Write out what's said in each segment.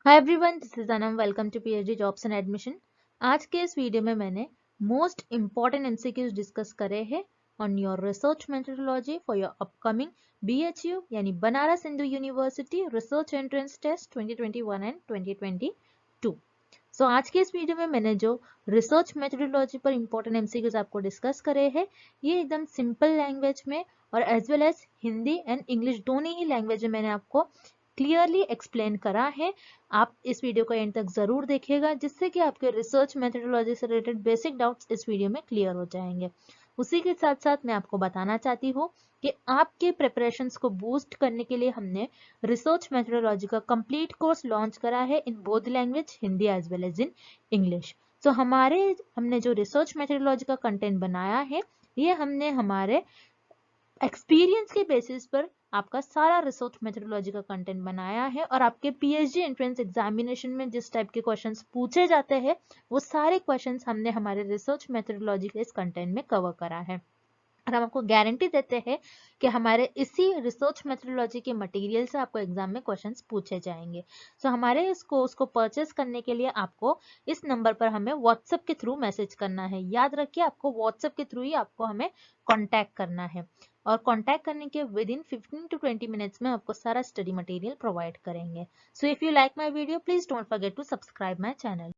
Hi everyone, this is Anam. Welcome to PhD jobs and admission. आज के इस video में मैंने मोस्ट इंपॉर्टेंट एमसीक्यूज डिस्कस करे हैं on your research methodology for your upcoming BHU यानी Banaras Hindu university research entrance test 2021 and 2022। So आज के इस वीडियो में मैंने जो रिसर्च मेथोडोलॉजी पर इंपॉर्टेंट एमसीक्यूज आपको डिस्कस करे हैं, ये एकदम सिंपल लैंग्वेज में और as well as Hindi and English दोनों ही लैंग्वेज में मैंने आपको क्लियरली एक्सप्लेन करा है। आप इस वीडियो को एंड तक जरूर देखिएगा, जिससे कि आपके रिसर्च मेथोडोलॉजी से रिलेटेड बेसिक डाउट्स इस वीडियो में क्लियर हो जाएंगे। उसी के साथ साथ मैं आपको बताना चाहती हूँ कि आपके प्रिपरेशंस को बूस्ट करने के लिए हमने रिसर्च मेथोडोलॉजी का कंप्लीट कोर्स लॉन्च करा है in both language, Hindi as well as in English. तो हमने जो रिसर्च मेथोडोलॉजी का कंटेंट बनाया है, ये हमने हमारे एक्सपीरियंस के बेसिस पर आपका सारा रिसर्च मेथोडोलॉजी का कंटेंट बनाया है, और आपके पीएचडी एंट्रेंस एग्जामिनेशन में जिस टाइप के क्वेश्चंस पूछे जाते हैं, वो सारे क्वेश्चंस हमने हमारे रिसर्च मेथोडोलॉजी के इस कंटेंट में कवर करा है। और हम आपको गारंटी देते हैं कि हमारे इसी रिसर्च मेथोडोलॉजी के मटेरियल से आपको एग्जाम में क्वेश्चंस पूछे जाएंगे। सो हमारे इस कोर्स को परचेस करने के लिए आपको इस नंबर पर हमें व्हाट्सएप के थ्रू मैसेज करना है। याद रखिए, आपको व्हाट्सएप के थ्रू ही आपको हमें कॉन्टैक्ट करना है, और कॉन्टैक्ट करने के विद इन 15 to 20 मिनट्स में आपको सारा स्टडी मटेरियल प्रोवाइड करेंगे। So if you like my video, please don't forget to subscribe my channel.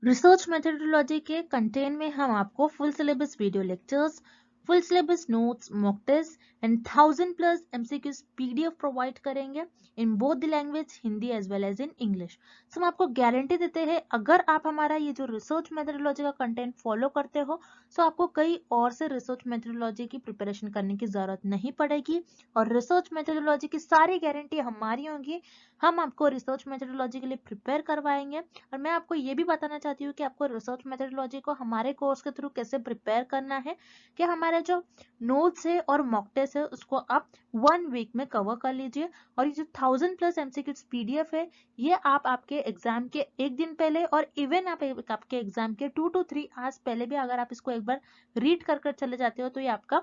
Research methodology के कंटेंट में हम आपको full syllabus video lectures, full syllabus notes, mock test and 1000+ MCQs PDF provide करेंगे in both the language, Hindi as well as in English. So हम आपको guarantee देते हैं, अगर आप हमारा ये जो रिसर्च मेथोडोलॉजी का कंटेंट फॉलो करते हो, तो आपको कई और से रिसर्च मेथोडोलॉजी की प्रिपरेशन करने की जरूरत नहीं पड़ेगी, और रिसर्च मेथोडोलॉजी की सारी गारंटी हमारी होगी। हम आपको रिसर्च मेथोडोलॉजी के लिए प्रिपेयर करवाएंगे। और मैं आपको ये भी बताना चाहती हूँ कि आपको रिसर्च मेथोडोलॉजी को हमारे कोर्स के थ्रू कैसे प्रिपेयर करना है, कि हमारे जो नोट्स है और मॉक टेस्ट है उसको आप 1 वीक में कवर कर लीजिए। और ये जो 1000+ एमसीक्यूज पीडीएफ है, ये आप आपके एग्जाम के एक दिन पहले और इवन आप आपके एग्जाम के 2 to 3 आवर्स पहले भी अगर आप इसको एक बार रीड कर चले जाते हो, तो ये आपका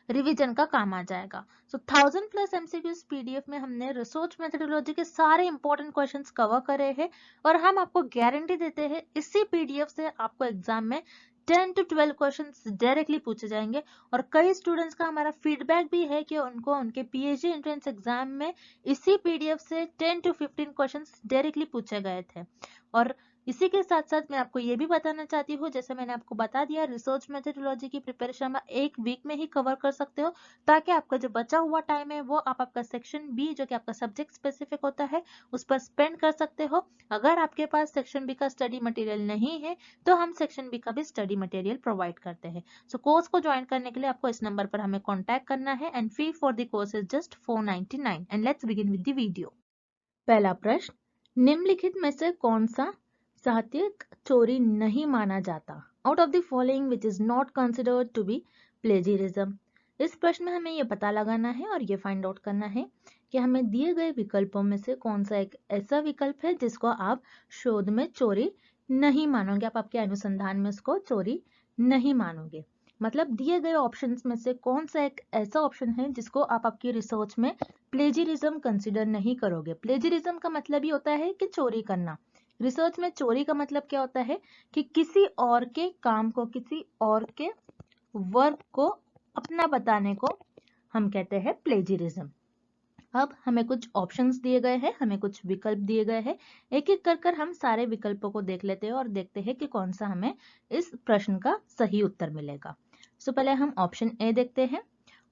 रिवीजन का काम आ जाएगा। सो 1000+ एमसीक्यूज पीडीएफ में हमने रिसर्च मेथोडोलॉजी के सारे इंपॉर्टेंट क्वेश्चंस कवर करे हैं, और हम आपको गारंटी देते हैं इसी पीडीएफ से आपको एग्जाम में 10 to 12 क्वेश्चंस डायरेक्टली पूछे जाएंगे। और कई स्टूडेंट्स का हमारा फीडबैक भी है कि उनको उनके पीएचडी एंट्रेंस एग्जाम में इसी पीडीएफ से 10 to 15 क्वेश्चंस डायरेक्टली पूछे गए थे। और इसी के साथ साथ मैं आपको ये भी बताना चाहती हूँ, जैसे मैंने आपको बता दिया, रिसर्च मेथोडोलॉजी की प्रिपरेशन आप 1 वीक में ही कवर कर सकते हो, ताकि आपका जो बचा हुआ टाइम है वो आप आपका सेक्शन बी, जो कि आपका सब्जेक्ट स्पेसिफिक होता है, उस पर स्पेंड कर सकते हो। अगर आपके पास सेक्शन बी का स्टडी मटेरियल नहीं है, तो हम सेक्शन बी का भी स्टडी मटेरियल प्रोवाइड करते हैं। सो कोर्स को ज्वाइन करने के लिए आपको इस नंबर पर हमें कॉन्टैक्ट करना है, and fee for the course is just 499। And let's begin with the video. पहला प्रश्न, निम्नलिखित में से कौन सा साहित्यिक चोरी नहीं माना जाता? Out of the following which is not considered to be plagiarism. इस प्रश्न में हमें यह पता लगाना है और ये फाइंड आउट करना है कि हमें दिए गए विकल्पों में से कौन सा एक ऐसा विकल्प है जिसको आप शोध में चोरी नहीं मानोगे, आप आपके अनुसंधान में उसको चोरी नहीं मानोगे। मतलब दिए गए ऑप्शंस में से कौन सा एक ऐसा ऑप्शन है जिसको आप आपकी रिसर्च में प्लेजियरिज्म कंसिडर नहीं करोगे। प्लेजियरिज्म का मतलब ही होता है कि चोरी करना। रिसर्च में चोरी का मतलब क्या होता है कि किसी और के काम को, किसी और के वर्क को अपना बताने को हम कहते हैं प्लेजियरिज्म। अब हमें कुछ ऑप्शंस दिए गए हैं, हमें कुछ विकल्प दिए गए हैं। एक एक कर हम सारे विकल्पों को देख लेते हैं और देखते हैं कि कौन सा हमें इस प्रश्न का सही उत्तर मिलेगा। सो पहले हम ऑप्शन ए देखते हैं।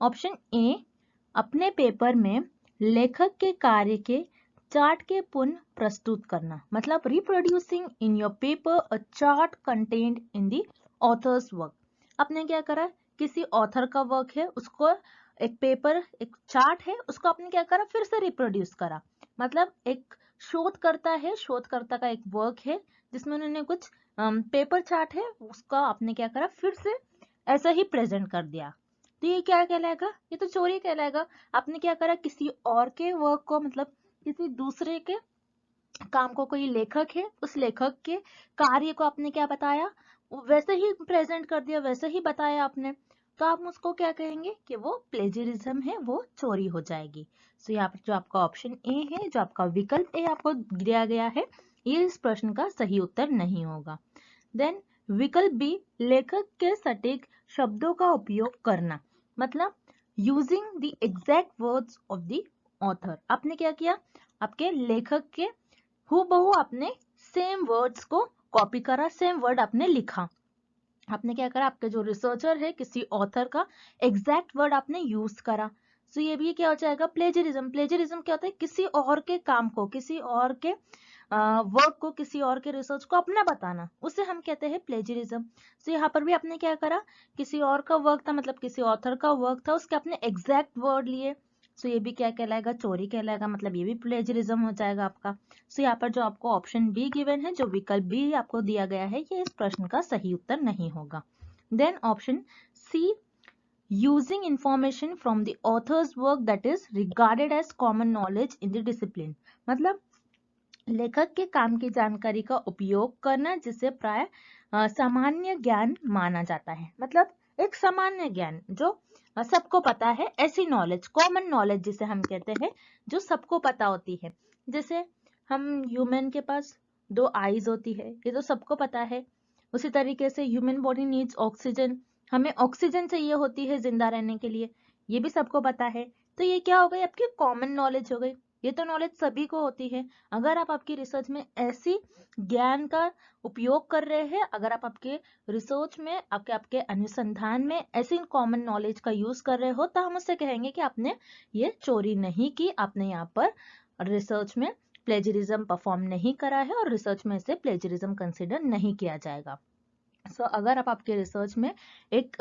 ऑप्शन ए, अपने पेपर में लेखक के कार्य के चार्ट के पुनः प्रस्तुत करना, मतलब reproducing in your paper a chart content in the author's work. आपने क्या करा, किसी ऑथर का वर्क है, उसको एक पेपर, एक चार्ट है, उसको आपने क्या करा, फिर से रिप्रोड्यूस करा। मतलब एक शोधकर्ता है, शोधकर्ता का एक वर्क है जिसमें उन्होंने कुछ पेपर चार्ट है, उसका आपने क्या करा, फिर से ऐसा ही प्रेजेंट कर दिया। तो ये क्या कहलाएगा, ये तो चोरी कहलाएगा। आपने क्या करा, किसी और के वर्क को, मतलब किसी दूसरे के काम को, कोई लेखक है, उस लेखक के कार्य को आपने क्या बताया, वैसे ही प्रेजेंट कर दिया, वैसे ही बताया आपने। तो आप उसको क्या कहेंगे कि वो प्लेजरिज्म है, वो चोरी हो जाएगी। सो यहाँ पर जो आपका ऑप्शन ए है, जो आपका विकल्प ए आपको दिया गया है, ये इस प्रश्न का सही उत्तर नहीं होगा। देन विकल्प बी, लेखक के सटीक शब्दों का उपयोग करना, मतलब using the exact words of the author. आपने क्या किया, आपके लेखक के हूबहू आपने सेम वर्ड्स को कॉपी करा, सेम वर्ड आपने लिखा। आपने क्या करा, आपके जो रिसर्चर है किसी ऑथर का एग्जैक्ट वर्ड आपने यूज करा। सो ये भी क्या हो जाएगा, प्लेजरिज्म। प्लेजरिज्म क्या होता है, किसी और के काम को, किसी और के वर्क को, किसी और के रिसर्च को अपना बताना, उसे हम कहते हैं प्लेजरिज्म। सो यहाँ पर भी आपने क्या करा, किसी और का वर्क था, मतलब किसी ऑथर का वर्क था, उसके अपने एग्जैक्ट वर्ड लिए। सो ये भी क्या कहलाएगा, चोरी कहलाएगा, मतलब ये भी प्लेजरिज्म हो जाएगा आपका। सो यहाँ पर जो आपको ऑप्शन बी गिवन है, जो विकल्प बी आपको दिया गया है, ये इस प्रश्न का सही उत्तर नहीं होगा। Then option C, using information from the author's work that is regarded as common knowledge in the discipline, मतलब लेखक के काम की जानकारी का उपयोग करना जिसे प्राय सामान्य ज्ञान माना जाता है, मतलब एक सामान्य ज्ञान जो सबको पता है, ऐसी नॉलेज, कॉमन नॉलेज जिसे हम कहते हैं, जो सबको पता होती है। जैसे हम ह्यूमन के पास 2 आईज होती है, ये तो सबको पता है। उसी तरीके से ह्यूमन बॉडी नीड्स ऑक्सीजन, हमें ऑक्सीजन चाहिए होती है जिंदा रहने के लिए, ये भी सबको पता है। तो ये क्या हो गई, आपकी कॉमन नॉलेज हो गई, ये तो नॉलेज सभी को होती है। अगर आप आपकी रिसर्च में ऐसी ज्ञान का उपयोग कर रहे हैं, अगर आप आपके रिसर्च में, आपके अनुसंधान में ऐसी कॉमन नॉलेज का यूज कर रहे हो, तो हम उससे कहेंगे कि आपने ये चोरी नहीं की, आपने यहाँ पर रिसर्च में प्लेजरिज्म परफॉर्म नहीं करा है, और रिसर्च में इसे प्लेजरिज्म कंसिडर नहीं किया जाएगा। सो अगर आप आपके रिसर्च में एक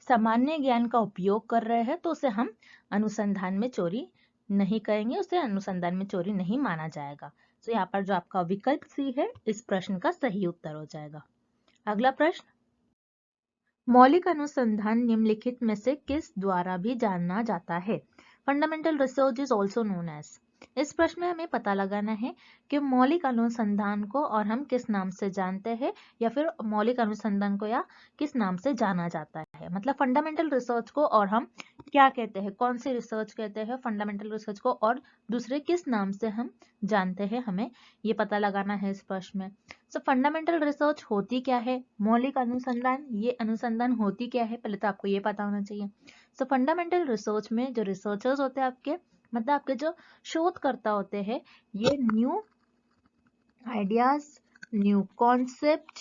सामान्य ज्ञान का उपयोग कर रहे हैं, तो उसे हम अनुसंधान में चोरी नहीं करेंगे, उसे अनुसंधान में चोरी नहीं माना जाएगा। तो यहाँ पर जो आपका विकल्प सी है, इस प्रश्न का सही उत्तर हो जाएगा। अगला प्रश्न, मौलिक अनुसंधान निम्नलिखित में से किस द्वारा भी जाना जाता है? Fundamental research is also known as. इस प्रश्न में हमें पता लगाना है कि मौलिक अनुसंधान को और हम किस नाम से जानते हैं, या फिर मौलिक अनुसंधान को या किस नाम से जाना जाता है। मतलब फंडामेंटल रिसर्च को और हम क्या कहते हैं, कौन सी रिसर्च कहते हैं फंडामेंटल रिसर्च को, और दूसरे किस नाम से हम जानते हैं, हमें ये पता लगाना है इस प्रश्न में। सो फंडामेंटल रिसर्च होती क्या है, मौलिक अनुसंधान, ये अनुसंधान होती क्या है, पहले तो आपको ये पता होना चाहिए। सो फंडामेंटल रिसर्च में जो रिसर्चर्स होते हैं आपके, मतलब आपके जो शोधकर्ता होते हैं, ये न्यू आइडियाज, न्यू कॉन्सेप्ट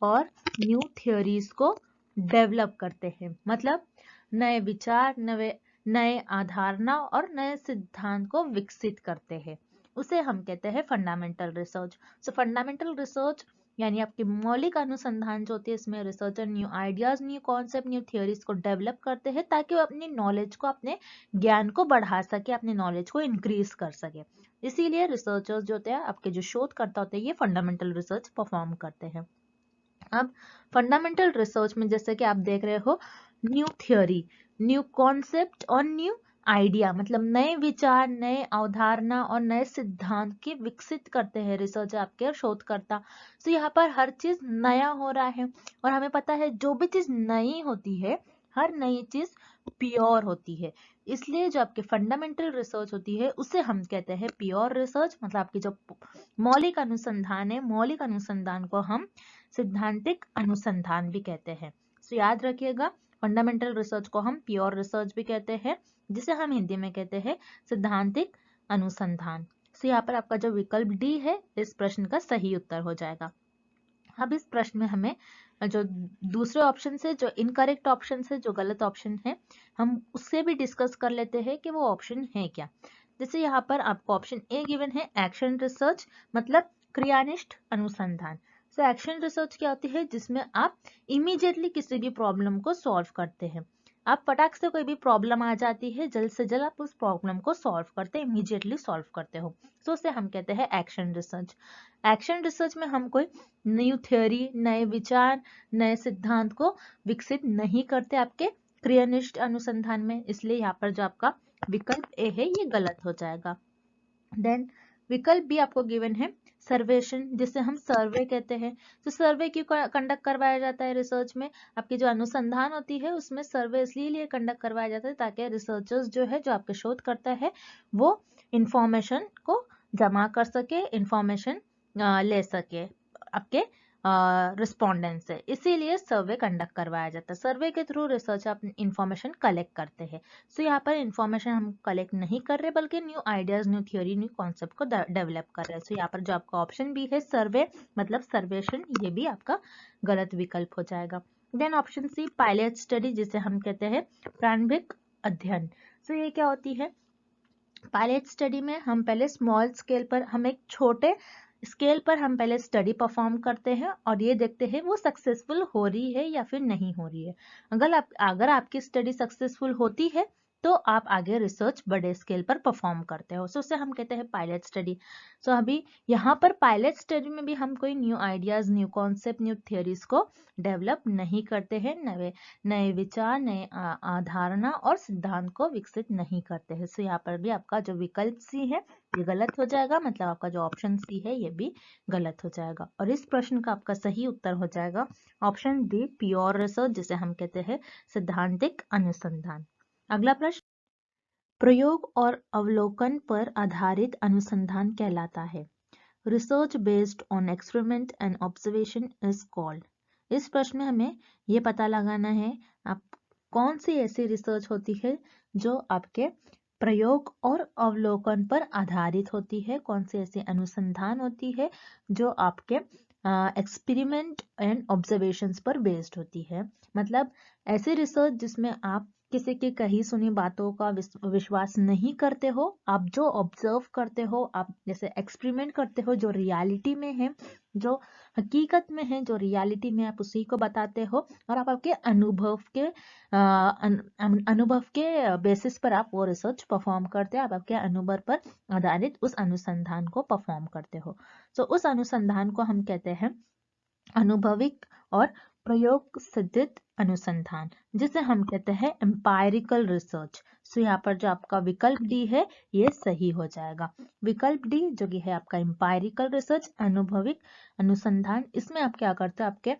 और न्यू थ्योरीज को डेवलप करते हैं, मतलब नए विचार, नए अवधारणा और नए सिद्धांत को विकसित करते हैं, उसे हम कहते हैं फंडामेंटल रिसर्च। सो फंडामेंटल रिसर्च यानी आपकी मौलिक अनुसंधान जो होती है, इसमें researcher new ideas, new concept, new theories को डेवलप करते हैं, ताकि वो अपनी नॉलेज को, अपने ज्ञान को बढ़ा सके, अपनी नॉलेज को इंक्रीज कर सके। इसीलिए रिसर्चर्स जो होते हैं, आपके जो शोधकर्ता होते हैं, ये फंडामेंटल रिसर्च परफॉर्म करते हैं। अब फंडामेंटल रिसर्च में जैसे कि आप देख रहे हो, न्यू थ्योरी, न्यू कॉन्सेप्ट और न्यू आइडिया, मतलब नए विचार, नए अवधारणा और नए सिद्धांत के विकसित करते हैं रिसर्च आपके शोधकर्ता। तो यहाँ पर हर चीज नया हो रहा है, और हमें पता है जो भी चीज नई होती है, हर नई चीज प्योर होती है, इसलिए जो आपके फंडामेंटल रिसर्च होती है उसे हम कहते हैं प्योर रिसर्च। मतलब आपकी जो मौलिक अनुसंधान है, मौलिक अनुसंधान को हम सिद्धांतिक अनुसंधान भी कहते हैं। तो याद रखिएगा, फंडामेंटल रिसर्च को हम प्योर रिसर्च भी कहते हैं, जिसे हम हिंदी में कहते हैं सिद्धांतिक अनुसंधान। तो यहाँ पर आपका जो विकल्प डी है, इस प्रश्न का सही उत्तर हो जाएगा। अब इस प्रश्न में हमें जो दूसरे ऑप्शन से, जो इनकरेक्ट ऑप्शन से, जो गलत ऑप्शन है, हम उससे भी डिस्कस कर लेते हैं कि वो ऑप्शन है क्या। जैसे यहाँ पर आपको ऑप्शन ए गिवन है, एक्शन रिसर्च, मतलब क्रियानिष्ठ अनुसंधान। सो एक्शन रिसर्च क्या होती है, जिसमें आप इमीडिएटली किसी भी प्रॉब्लम को सॉल्व करते हैं। आप फटाक से कोई भी प्रॉब्लम आ जाती है, जल्द से जल्द आप उस प्रॉब्लम को सॉल्व करते हैं, इमीडिएटली सॉल्व करते हो, तो उसे हम कहते हैं एक्शन रिसर्च। एक्शन रिसर्च में हम कोई न्यू थ्योरी, नए विचार, नए सिद्धांत को विकसित नहीं करते आपके क्रियानिष्ठ अनुसंधान में, इसलिए यहाँ पर जो आपका विकल्प ए है, ये गलत हो जाएगा। देन विकल्प बी आपको गिवन है सर्वेक्षण, जिसे हम सर्वे कहते हैं। तो सर्वे क्यों कंडक्ट करवाया जाता है रिसर्च में? आपकी जो अनुसंधान होती है उसमें सर्वे इसलिए कंडक्ट करवाया जाता है ताकि रिसर्चर्स जो है, जो आपके शोध करता है, वो इंफॉर्मेशन को जमा कर सके, इंफॉर्मेशन ले सके आपके रिस्पोंडेंट से, इसीलिए सर्वे कंडक्ट करवाया जाता है। सर्वे के थ्रू रिसर्च आप इंफॉर्मेशन कलेक्ट करते हैं। सो यहाँ पर इंफॉर्मेशन हम कलेक्ट नहीं कर रहे, बल्कि new ideas, new theory, new concept को डेवलप कर रहे हैं। सो यहाँ पर जो आपका ऑप्शन भी है सर्वे मतलब सर्वेक्षण, ये भी आपका गलत विकल्प हो जाएगा। Then option C pilot study, जिसे हम कहते हैं प्रारंभिक अध्ययन। सो ये क्या होती है? पायलट स्टडी में हम पहले स्मॉल स्केल पर, हम एक छोटे स्केल पर हम पहले स्टडी परफॉर्म करते हैं और ये देखते हैं वो सक्सेसफुल हो रही है या फिर नहीं हो रही है। अगर आपकी स्टडी सक्सेसफुल होती है तो आप आगे रिसर्च बड़े स्केल पर परफॉर्म करते हो, सो उसे हम कहते हैं पायलट स्टडी। सो अभी यहाँ पर पायलट स्टडी में भी हम कोई new ideas, new concept, new theories को डेवलप नहीं करते हैं, नए विचार, नए अवधारणा और सिद्धांत को विकसित नहीं करते हैं। सो यहाँ पर भी आपका जो विकल्प सी है ये गलत हो जाएगा, मतलब आपका जो ऑप्शन सी है ये भी गलत हो जाएगा। और इस प्रश्न का आपका सही उत्तर हो जाएगा ऑप्शन डी प्योर रिसर्च, जिसे हम कहते हैं सैद्धांतिक अनुसंधान। अगला प्रश्न, प्रयोग और अवलोकन पर आधारित अनुसंधान कहलाता है। Research based on experiment and observation is called. इस प्रश्न में हमें ये पता लगाना है आप कौन सी ऐसी रिसर्च होती है जो आपके प्रयोग और अवलोकन पर आधारित होती है, कौन सी ऐसी अनुसंधान होती है जो आपके एक्सपेरिमेंट एंड ऑब्जर्वेशंस पर बेस्ड होती है। मतलब ऐसी रिसर्च जिसमें आप किसी की कही सुनी बातों का विश्वास नहीं करते हो, आप जो ऑब्जर्व करते हो, आप जैसे एक्सपेरिमेंट करते हो जो रियलिटी में है, जो हकीकत में है, जो रियलिटी में आप उसी को बताते हो और आप आपके अनुभव के बेसिस पर आप वो रिसर्च परफॉर्म करते हो, आप आपके अनुभव पर आधारित उस अनुसंधान को परफॉर्म करते हो। तो उस अनुसंधान को हम कहते हैं अनुभविक और प्रयोग सिद्धित अनुसंधान, जिसे हम कहते हैं एम्पायरिकल रिसर्च। सो यहाँ पर जो आपका विकल्प डी है ये सही हो जाएगा। विकल्प डी जो कि है आपका एम्पायरिकल रिसर्च, अनुभविक अनुसंधान, इसमें आप क्या करते हो, आपके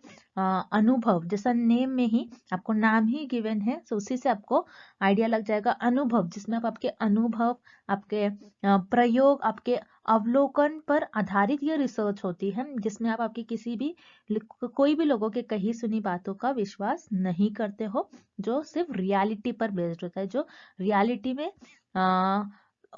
अनुभव, जैसा नेम में ही आपको नाम ही गिवन है, सो उसी से आपको आइडिया लग जाएगा। अनुभव जिसमें आप आपके अनुभव, आपके प्रयोग, आपके अवलोकन पर आधारित ये रिसर्च होती है, जिसमें आप आपकी कोई भी लोगों के कही सुनी बातों का विश्वास नहीं करते हो, जो सिर्फ रियलिटी पर बेस्ड होता है, जो रियलिटी में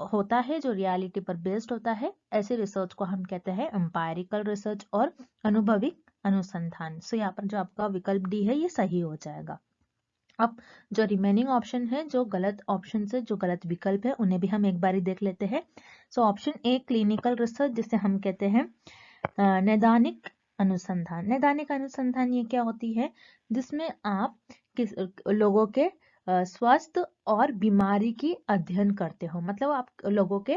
होता है, जो रियलिटी पर बेस्ड होता है। ऐसे रिसर्च को हम कहते हैं एम्पायरिकल रिसर्च और अनुभविक अनुसंधान। सो यहाँ पर जो आपका विकल्प डी है ये सही हो जाएगा। अब जो रिमेनिंग ऑप्शन है, जो गलत ऑप्शन है, जो गलत विकल्प है, उन्हें भी हम एक बार देख लेते हैं। So option a clinical research, जिसे हम कहते हैं नैदानिक अनुसंधान। नैदानिक अनुसंधान ये क्या होती है, जिसमें आप लोगों के स्वास्थ्य और बीमारी की अध्ययन करते हो, मतलब आप लोगों के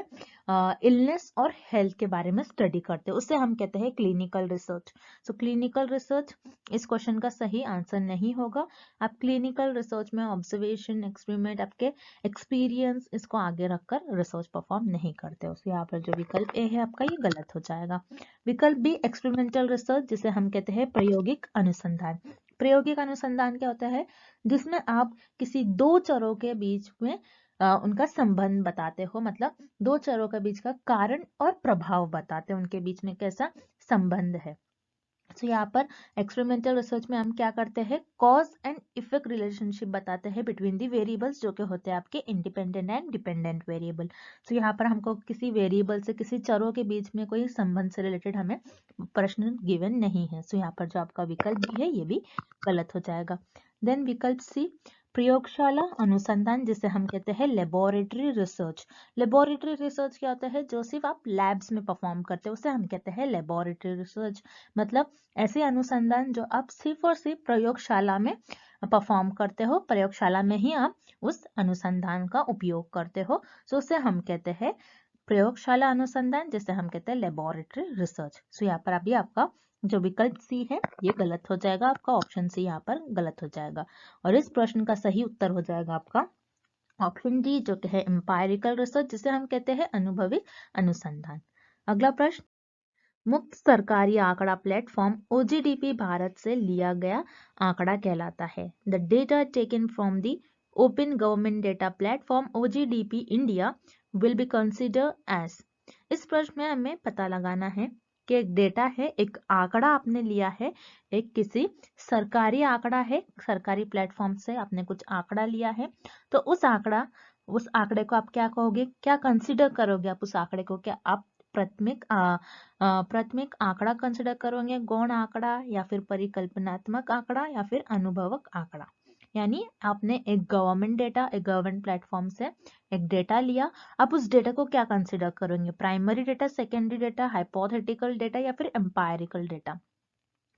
इलनेस और हेल्थ के बारे में स्टडी करते हो, उससे हम कहते हैं clinical research. So clinical research इस क्वेश्चन का सही आंसर नहीं होगा। आप क्लिनिकल रिसर्च में ऑब्जर्वेशन, एक्सपेरिमेंट, आपके एक्सपीरियंस, इसको आगे रखकर रिसर्च परफॉर्म नहीं करते हो। सो यहाँ पर जो विकल्प ए है आपका ये गलत हो जाएगा। विकल्प बी एक्सपेरिमेंटल रिसर्च, जिसे हम कहते हैं प्रायोगिक अनुसंधान। प्रायोगिक अनुसंधान क्या होता है, जिसमें आप किसी दो चरों के बीच में उनका संबंध बताते हो, मतलब दो चरों के बीच का कारण और प्रभाव बताते हैं, उनके बीच में कैसा संबंध है। तो यहाँ पर एक्सपेरिमेंटल रिसर्च में हम क्या करते हैं, कॉज एंड इफेक्ट रिलेशनशिप बताते हैं बिटवीन दी वेरिएबल्स, जो कि होते हैं आपके इंडिपेंडेंट एंड डिपेंडेंट वेरिएबल। तो यहाँ पर हमको किसी वेरिएबल से, किसी चरों के बीच में कोई संबंध से रिलेटेड हमें प्रश्न गिवन नहीं है। सो यहाँ पर जो आपका विकल्प भी है ये भी गलत हो जाएगा। देन विकल्प सी प्रयोगशाला अनुसंधान, जिसे हम कहते हैं लेबोरेटरी रिसर्च। लेबोरेटरी रिसर्च क्या होता है, जो सिर्फ आप लैब्स में परफॉर्म करते हो, उसे हम कहते हैं लेबोरेटरी रिसर्च। मतलब ऐसे अनुसंधान जो आप सिर्फ और सिर्फ प्रयोगशाला में परफॉर्म करते हो, प्रयोगशाला में ही आप उस अनुसंधान का उपयोग करते हो, सो उसे हम कहते हैं प्रयोगशाला अनुसंधान, जिसे हम कहते हैं लेबोरेटरी रिसर्च। सो यहाँ पर अभी आपका जो विकल्प सी है ये गलत हो जाएगा, आपका ऑप्शन सी यहाँ पर गलत हो जाएगा। और इस प्रश्न का सही उत्तर हो जाएगा आपका ऑप्शन डी, जो कि है एम्पायरिकल रिसर्च, जिसे हम कहते हैं अनुभवी अनुसंधान। अगला प्रश्न, मुक्त सरकारी आंकड़ा प्लेटफॉर्म OGDP भारत से लिया गया आंकड़ा कहलाता है। The data taken from the open government data platform OGDP India will be consider as. इस प्रश्न में हमें पता लगाना है कि एक डेटा है, एक आंकड़ा आपने लिया है, एक किसी सरकारी आंकड़ा है, सरकारी प्लेटफॉर्म से आपने कुछ आंकड़ा लिया है, तो उस आंकड़े को आप क्या कहोगे, क्या कंसिडर करोगे आप उस आंकड़े को? क्या आप प्राथमिक आंकड़ा कंसिडर करोगे, गौण आंकड़ा, या फिर परिकल्पनात्मक आंकड़ा, या फिर अनुभवक आंकड़ा? यानी आपने एक गवर्नमेंट प्लेटफॉर्म से एक डेटा लिया, आप उस डेटा को क्या कंसिडर करोगे, primary data, secondary data, hypothetical data, या फिर एम्पायरिकल डेटा?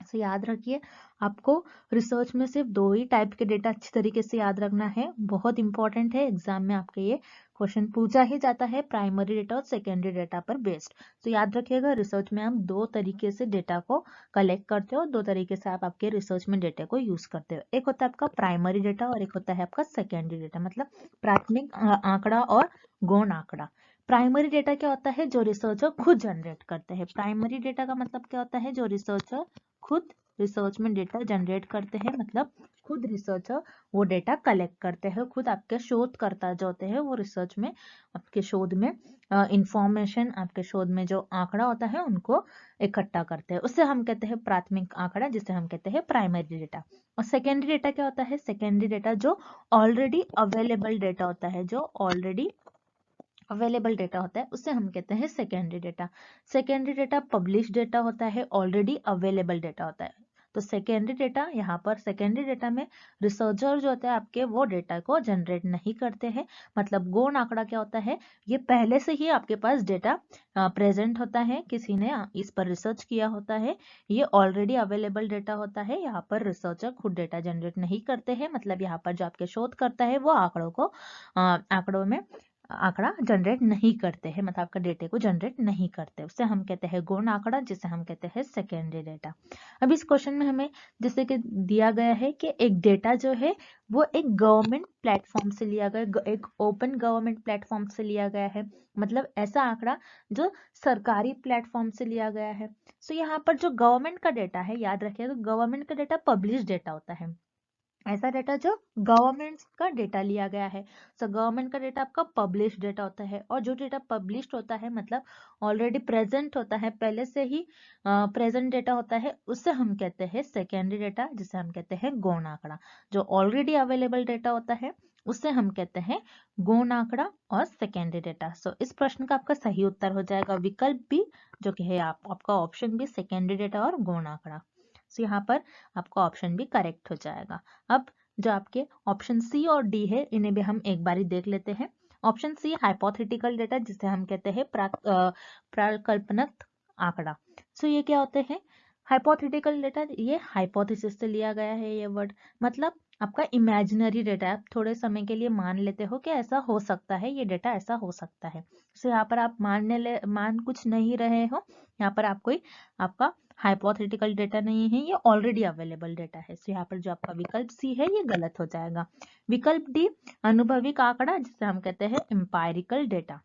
तो याद रखिए, आपको रिसर्च में सिर्फ 2 ही टाइप के डेटा अच्छी तरीके से याद रखना है, बहुत इंपॉर्टेंट है, एग्जाम में आपके ये क्वेश्चन पूछा ही जाता है, प्राइमरी डेटा और सेकेंडरी डेटा पर बेस्ड। तो याद रखिएगा, रिसर्च में हम 2 तरीके से डेटा को कलेक्ट करते हो, 2 तरीके से आप आपके रिसर्च में डेटा को यूज करते हो। एक होता है आपका प्राइमरी डेटा और एक होता है आपका सेकेंडरी डेटा, मतलब प्राथमिक आंकड़ा और गौण आंकड़ा। प्राइमरी डेटा क्या होता है, जो रिसर्चर खुद जनरेट करते हैं। प्राइमरी डेटा का मतलब क्या होता है, जो रिसर्चर खुद रिसर्च में डेटा जनरेट करते हैं, मतलब खुद रिसर्चर वो डेटा कलेक्ट करते हैं, खुद आपके शोधकर्ता जो होते हैं वो रिसर्च में आपके शोध में इंफॉर्मेशन, आपके शोध में जो आंकड़ा होता है उनको इकट्ठा करते हैं, उससे हम कहते हैं प्राथमिक आंकड़ा, जिसे हम कहते हैं प्राइमरी डेटा। और सेकेंडरी डेटा क्या होता है, सेकेंडरी डेटा जो ऑलरेडी अवेलेबल डेटा होता है, जो ऑलरेडी अवेलेबल डेटा होता है, उससे हम कहते हैं secondary data. Secondary data publish data होता है, ऑलरेडी अवेलेबल डेटा होता है। तो सेकेंडरी डेटा, यहाँ पर सेकेंडरी डेटा में रिसर्चर जो होता है आपके, वो डेटा को जनरेट नहीं करते हैं। मतलब गौण आंकड़ा क्या होता है, ये पहले से ही आपके पास डेटा प्रेजेंट होता है, किसी ने इस पर रिसर्च किया होता है, ये ऑलरेडी अवेलेबल डेटा होता है। यहाँ पर रिसर्चर खुद डेटा जनरेट नहीं करते हैं, मतलब यहाँ पर जो आपके शोध करता है वो आंकड़ों में आंकड़ा जनरेट नहीं करते हैं, मतलब आपका डेटा को जनरेट नहीं करते, उससे हम कहते हैं गौण आंकड़ा, जिसे हम कहते हैं सेकेंडरी डेटा। अब इस क्वेश्चन में हमें जैसे कि दिया गया है कि एक डेटा जो है वो एक गवर्नमेंट प्लेटफॉर्म से लिया गया, एक ओपन गवर्नमेंट प्लेटफॉर्म से लिया गया है, मतलब ऐसा आंकड़ा जो सरकारी प्लेटफॉर्म से लिया गया है। तो यहाँ पर जो गवर्नमेंट का डेटा है, याद रखिएगा, गवर्नमेंट का डेटा पब्लिश डेटा होता है, ऐसा डेटा जो गवर्नमेंट का डेटा लिया गया है। सो गवर्नमेंट का डेटा आपका पब्लिश डेटा होता है, और जो डेटा पब्लिश्ड होता है मतलब ऑलरेडी प्रेजेंट होता है, पहले से ही प्रेजेंट डेटा होता है, उससे हम कहते हैं सेकेंडरी डेटा, जिसे हम कहते हैं गौण आंकड़ा। जो ऑलरेडी अवेलेबल डेटा होता है उससे हम कहते हैं गौण आंकड़ा और सेकेंडरी डेटा। सो इस प्रश्न का आपका सही उत्तर हो जाएगा विकल्प बी, जो कि है आपका ऑप्शन बी, सेकेंडरी डेटा और गौण आंकड़ा। सो यहाँ पर आपका ऑप्शन भी करेक्ट हो जाएगा। अब जो आपके ऑप्शन सी और डी है, इन्हें भी हम एक बारी देख लेते हैं। ऑप्शन सी हाइपोथेटिकल डेटा, जिसे हम कहते हैं प्राकल्पनिक आंकड़ा। सो ये क्या होते हैं, हाइपोथेटिकल डेटा, ये हाइपोथेसिस से लिया गया है ये वर्ड, मतलब आपका इमेजिनरी डेटा, आप थोड़े समय के लिए मान लेते हो कि ऐसा हो सकता है, ये डेटा ऐसा हो सकता है। सो यहाँ पर आप मान कुछ नहीं रहे हो, यहाँ पर आप कोई आपका हाइपोथेटिकल डेटा नहीं है, ये ऑलरेडी अवेलेबल डेटा है। सो यहाँ पर जो आपका विकल्प सी है ये गलत हो जाएगा। विकल्प डी अनुभविक आंकड़ा, जिसे हम कहते हैं एम्पायरिकल डेटा।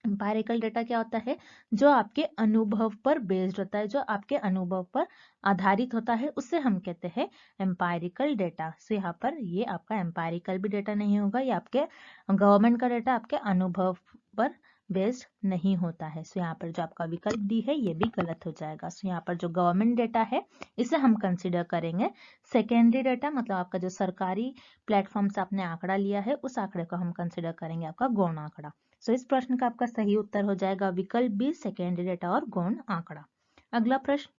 एम्पायरिकल डेटा क्या होता है, जो आपके अनुभव पर बेस्ड होता है, जो आपके अनुभव पर आधारित होता है, उससे हम कहते हैं एम्पायरिकल डेटा। सो यहाँ पर ये आपका एम्पायरिकल भी डेटा नहीं होगा, ये आपके गवर्नमेंट का डेटा आपके अनुभव पर बेस्ड नहीं होता है। सो यहाँ पर जो आपका विकल्प डी है ये भी गलत हो जाएगा। सो यहाँ पर जो गवर्नमेंट डेटा है इसे हम कंसिडर करेंगे सेकेंडरी डेटा, मतलब आपका जो सरकारी प्लेटफॉर्म से आपने आंकड़ा लिया है उस आंकड़े को हम कंसिडर करेंगे आपका गौण आंकड़ा। सो इस प्रश्न का आपका सही उत्तर हो जाएगा विकल्प बी, सेकेंडरी डेटा और गौण आंकड़ा। अगला प्रश्न,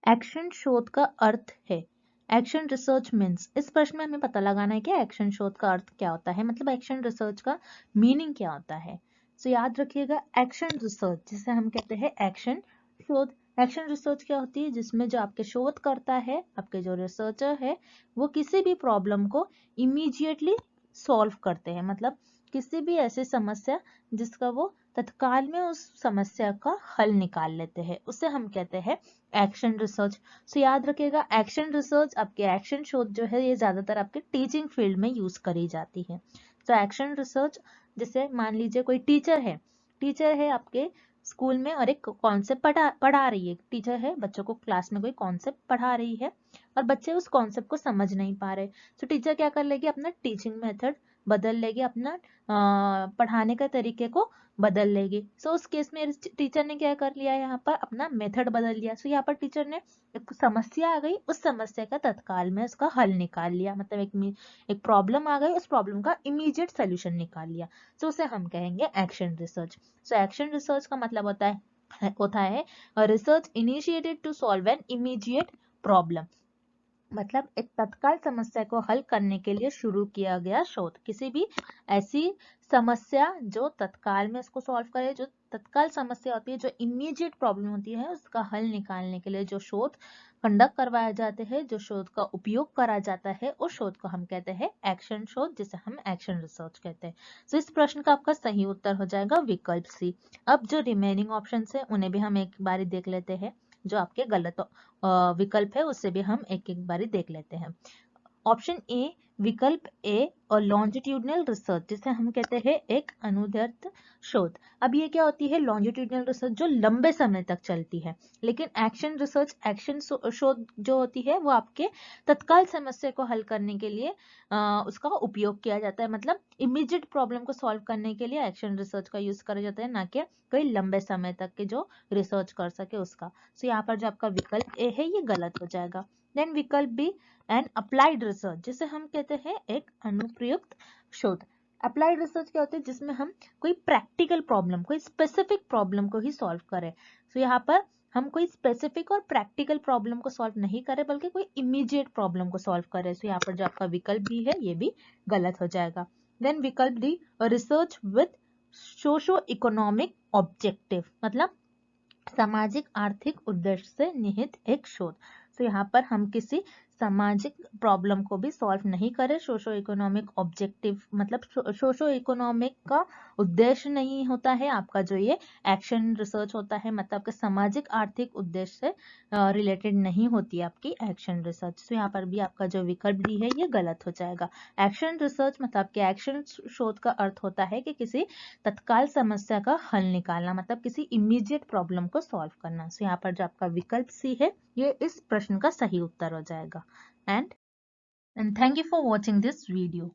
एक्शन शोध का अर्थ है। एक्शन रिसर्च मीन्स, इस प्रश्न में हमें पता लगाना है कि एक्शन शोध का अर्थ क्या होता है, मतलब एक्शन रिसर्च का मीनिंग क्या होता है। सो याद रखिएगा, एक्शन रिसर्च जिसे हम कहते हैं एक्शन शोध, एक्शन रिसर्च क्या होती है, जिसमें जो आपके शोध करता है, आपके जो रिसर्चर है, वो किसी भी प्रॉब्लम को इमीडिएटली सॉल्व करते हैं, मतलब किसी भी ऐसी समस्या जिसका वो तत्काल में उस समस्या का हल निकाल लेते हैं, उसे हम कहते हैं एक्शन रिसर्च। सो याद रखिएगा, एक्शन रिसर्च, आपके एक्शन शोध जो है ये ज्यादातर आपके टीचिंग फील्ड में यूज करी जाती है। तो एक्शन रिसर्च, जैसे मान लीजिए कोई टीचर है आपके स्कूल में और एक कॉन्सेप्ट पढ़ा रही है, टीचर है, बच्चों को क्लास में कोई कॉन्सेप्ट पढ़ा रही है और बच्चे उस कॉन्सेप्ट को समझ नहीं पा रहे, तो टीचर क्या कर लेगी, अपना टीचिंग मेथड बदल लेगी, अपना पढ़ाने का तरीके को बदल लेगी। सो उस केस में टीचर ने क्या कर लिया, यहाँ पर अपना मेथड बदल लिया। सो यहाँ पर टीचर ने एक समस्या आ गई, उस समस्या का तत्काल में उसका हल निकाल लिया, मतलब एक प्रॉब्लम आ गई, उस प्रॉब्लम का इमीडिएट सोल्यूशन निकाल लिया। सो उसे हम कहेंगे action research. So action research का मतलब होता है research initiated to solve an immediate problem, मतलब एक तत्काल समस्या को हल करने के लिए शुरू किया गया शोध। किसी भी ऐसी समस्या जो तत्काल में उसको सॉल्व करे, जो तत्काल समस्या होती है, जो इमीडिएट प्रॉब्लम होती है, उसका हल निकालने के लिए जो शोध कंडक्ट करवाए जाते हैं, जो शोध का उपयोग करा जाता है, उस शोध को हम कहते हैं एक्शन शोध, जिसे हम एक्शन रिसर्च कहते हैं। तो इस प्रश्न का आपका सही उत्तर हो जाएगा विकल्प सी। अब जो रिमेनिंग ऑप्शन है उन्हें भी हम एक बारी देख लेते हैं, जो आपके गलत विकल्प है उससे भी हम एक एक बारी देख लेते हैं। ऑप्शन ए, विकल्प ए और लॉन्जिट्यूडनल रिसर्च, जिसे हम कहते हैं एक अनुदैर्ध्य शोध। अब ये क्या होती है, लॉन्जिट्यूडनल रिसर्च जो लंबे समय तक चलती है, लेकिन एक्शन रिसर्च, एक्शन शोध जो होती है वो आपके तत्काल समस्या को हल करने के लिए उसका उपयोग किया जाता है, मतलब इमीडिएट प्रॉब्लम को सॉल्व करने के लिए एक्शन रिसर्च का यूज करा जाता है, ना कि कोई लंबे समय तक के जो रिसर्च कर सके उसका। तो यहाँ पर जो आपका विकल्प ए है ये गलत हो जाएगा। देन विकल्प बी एंड अप्लाइड रिसर्च, जिसे हम कहते हैं एक अनुप्रयुक्त शोध। अप्लाइड रिसर्च क्या होता है, जिसमें हम कोई प्रैक्टिकल प्रॉब्लम, कोई स्पेसिफिक प्रॉब्लम को ही सॉल्व करें। तो यहाँ पर हम कोई स्पेसिफिक और प्रैक्टिकल प्रॉब्लम को सॉल्व नहीं करें, बल्कि कोई इमीडिएट प्रॉब्लम को सॉल्व करें। तो यहाँ पर जो आपका विकल्प भी है ये भी गलत हो जाएगा। देन विकल्प D, research with socio economic objective, मतलब सामाजिक आर्थिक उद्देश्य से निहित एक शोध। तो यहाँ पर हम किसी सामाजिक प्रॉब्लम को भी सॉल्व नहीं करें, सोशो इकोनॉमिक ऑब्जेक्टिव मतलब सोशो इकोनॉमिक का उद्देश्य नहीं होता है आपका जो ये एक्शन रिसर्च होता है, मतलब कि सामाजिक आर्थिक उद्देश्य से रिलेटेड नहीं होती है आपकी एक्शन रिसर्च। तो यहाँ पर भी आपका जो विकल्प डी है ये गलत हो जाएगा। एक्शन रिसर्च मतलब कि एक्शन शोध का अर्थ होता है कि किसी तत्काल समस्या का हल निकालना, मतलब किसी इमीडिएट प्रॉब्लम को सॉल्व करना। सो यहाँ पर जो आपका विकल्प सी है ये इस प्रश्न का सही उत्तर हो जाएगा। And thank you for watching this video.